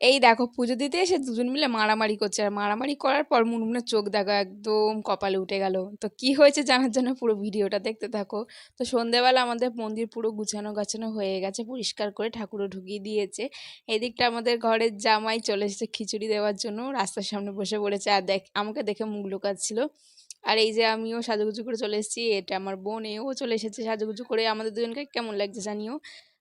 এই দেখো পুজো দিতে এসে দুজন মিলে মারামারি করছে, আর মারামারি করার পর মুনমুনের চোখ দেখো একদম কপালে উঠে গেল। তো কি হয়েছে জানার জন্য পুরো ভিডিওটা দেখতে থাকো। তো সন্ধেবেলা আমাদের মন্দির পুরো গুছানো গাছানো হয়ে গেছে, পরিষ্কার করে ঠাকুরও ঢুকিয়ে দিয়েছে। এদিকটা আমাদের ঘরের জামাই চলে এসেছে খিচুড়ি দেওয়ার জন্য, রাস্তার সামনে বসে পড়েছে আর আমাকে দেখে মুখ লুকাচ্ছিল। আর এই যে আমিও সাজুগুজু করে চলে এসেছি, এটা আমার বোন, এও চলে এসেছে সাজুগুজু করে। আমাদের দুজনকে কেমন লাগছে জানিও।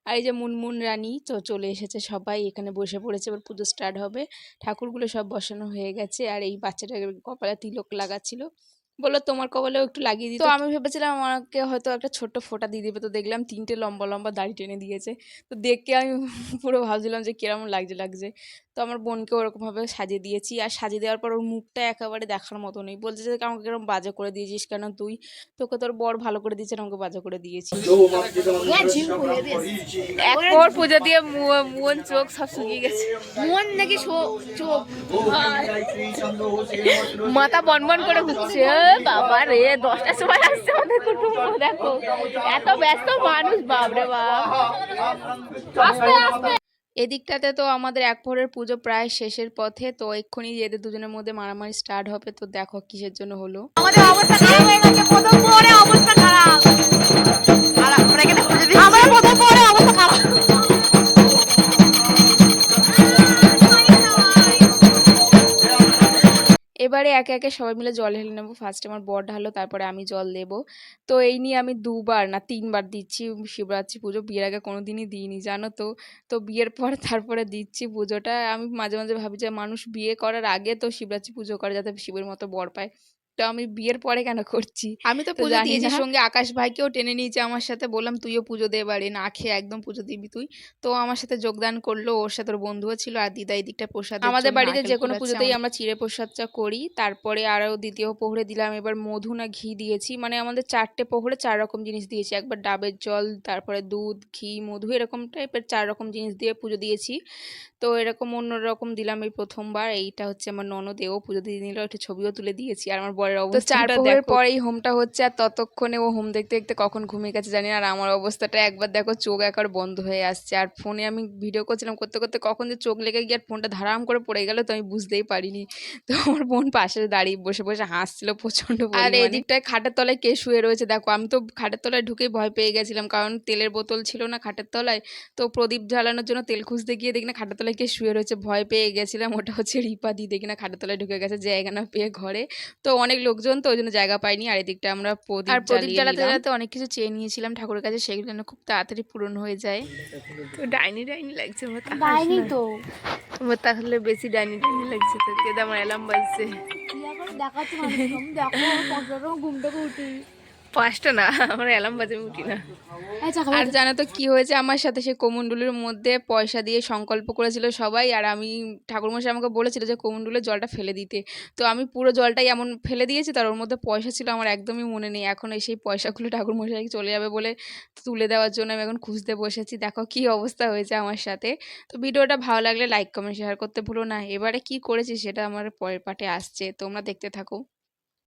আর এই যে মুনমুন রানী তো চলে এসেছে, সবাই এখানে বসে পড়েছে, এবার পুজো স্টার্ট হবে। ঠাকুরগুলো সব বসানো হয়ে গেছে, আর এই বাচ্চাটা কপালে তিলক লাগাচ্ছিল, বললো তোমার কপালেও একটু লাগিয়ে দিই। তো আমি ভেবেছিলাম আমাকে হয়তো একটা ছোট্ট ফোঁটা দিয়ে দিবে, তো দেখলাম 3টে লম্বা লম্বা দাড়ি টেনে দিয়েছে। তো দেখে আমি পুরো ভাবছিলাম যে কিরম লাগছে লাগছে। তো আমার বোনকে ওরকমভাবে সাজিয়ে দিয়েছি, আর সাজিয়ে দেওয়ার পর ওর মুখটা একেবারে দেখার মতো নেই, বলছে যে আমাকে কিরম বাজে করে দিয়েছিস কেন তুই, তোকে তোর বর ভালো করে দিয়েছে, আমাকে বাজে করে দিয়েছি। এক পর পুজো দিয়ে মন চোখ সব শুকিয়ে গেছে, মন নাকি চোখ মাথা বনবন করে ঘুরছে। বাবা রে, 10টার সময় আসছে আমাদের কুটুম্ব, দেখো এত ব্যস্ত মানুষ, বাপরে বাপ। আস্তে আস্তে এদিকটাতে তো আমাদের এক প্রহরের পুজো প্রায় শেষের পথে, তো এক্ষুনি এদের দুজনের মধ্যে মারামারি স্টার্ট হবে। তো দেখো কিসের জন্য হলো। আমাদের অবস্থা খারাপ হয়ে গেছে, প্রথম প্রহরে অবস্থা খারাপ। আর আমরা এখানে পুজো দিচ্ছি, আমরা প্রথম প্রহরে অবস্থা খারাপ। এবারে একে একে সবাই মিলে জল ঢেলে নেবো। ফার্স্টে আমার বর ঢালো, তারপরে আমি জল দেবো। তো এই নিয়ে আমি 2বার না 3বার দিচ্ছি শিবরাত্রি পুজো, বিয়ের আগে কোনোদিনই দিইনি জানো তো। তো বিয়ের পর তারপরে দিচ্ছি পুজোটা। আমি মাঝে মাঝে ভাবি যে মানুষ বিয়ে করার আগে তো শিবরাত্রি পুজো করে যাতে শিবের মতো বর পায়, তো আমি বিয়ের পরে কেন করছি। আমি তো পুজো দিয়েছি, সঙ্গে আকাশ ভাইকেও টেনে নিয়েছি আমার সাথে, বললাম তুইও পুজো দে এবারে, না খেয়ে একদম পুজো দিবি তুই। তো আমার সাথে যোগদান করলো, ওর সাথে ওর বন্ধুও ছিল, আর দিদা এই দিকটা প্রসাদ। আমাদের বাড়িতে যে কোনো পুজোতেই আমরা চিড়ে প্রসাদটা করি। তারপরে আরও দ্বিতীয় প্রহরে দিলাম এবার মধু না ঘি দিয়েছি, মানে আমাদের 4টে প্রহরে 4 রকম জিনিস দিয়েছি। একবার ডাবের জল, তারপরে দুধ, ঘি, মধু, এরকম টাইপের 4 রকম জিনিস দিয়ে পুজো দিয়েছি। তো এরকম অন্যরকম দিলাম এই প্রথমবার। এইটা হচ্ছে আমার ননদ, এও পুজো দিয়ে নিল, একটা ছবিও তুলে দিয়েছি। আর আমার বরের অবস্থা 4 প্রহরের পরেই হোমটা হচ্ছে, আর ততক্ষণে ও হোম দেখতে দেখতে কখন ঘুমিয়ে গেছে জানি না। আর আমার অবস্থাটা একবার দেখো, চোখ একবার বন্ধ হয়ে আসছে, আর ফোনে আমি ভিডিও করছিলাম, করতে করতে কখন যে চোখ লেগে গিয়ে আর ফোনটা ধারাম করে পড়ে গেল, তো আমি বুঝতেই পারিনি। তো আমার বোন পাশে দাঁড়িয়ে বসে বসে হাসছিল প্রচন্ড পরিমাণে। আর এদিকটায় খাটের তলায় কে শুয়ে রয়েছে দেখো, আমি তো খাটের তলায় ঢুকেই ভয় পেয়ে গেছিলাম, কারণ তেলের বোতল ছিল না খাটের তলায়। তো প্রদীপ জ্বালানোর জন্য তেল খুঁজতে গিয়ে দেখি না খাটের তলায় কে শুয়ে রয়েছে, ভয় পেয়ে গেছিলাম। ওটা হচ্ছে রিপা দি, দেখি না খাটের তলায় ঢুকে গেছে জায়গা না পেয়ে ঘরে। তো অনেক লোকজন, তো ওই জন্য জায়গা পাইনি। আর এদিকটা আমরা প্রদীপ জ্বালাতে জ্বালাতে অনেক কিছু চেয়ে নিয়েছিলাম ঠাকুরের কাছে, সেগুলো যেন খুব তাড়াতাড়ি পূরণ হয়ে যায়। তো ডাইনি ডাইনি লাগছে, ডাইনি তো তাহলে বেশি ডাইনি ডাইনি লাগছে। তো কেদা আমার অ্যালার্ম বাজছে, ঘুম থেকে উঠি 5টা না, আমার অ্যালার্ম বাজে, উঠি না। আর জানো তো কি হয়েছে আমার সাথে, সেই কোমণ্ডুলির মধ্যে পয়সা দিয়ে সংকল্প করেছিল সবাই, আর আমি ঠাকুরমশাই আমাকে বলেছিল যে কোমণ্ডুলের জলটা ফেলে দিতে। তো আমি পুরো জলটাই এমন ফেলে দিয়েছি, তার ওর মধ্যে পয়সা ছিল, আমার একদমই মনে নেই। এখন সেই পয়সাগুলো ঠাকুরমশাই চলে যাবে বলে তুলে দেওয়ার জন্য আমি এখন খুঁজতে বসেছি। দেখো কি অবস্থা হয়েছে আমার সাথে। তো ভিডিওটা ভালো লাগলে লাইক কমেন্ট শেয়ার করতে ভুলো না। এবারে কি করেছি সেটা আমার পরের পার্টে আসছে, তোমরা দেখতে থাকো।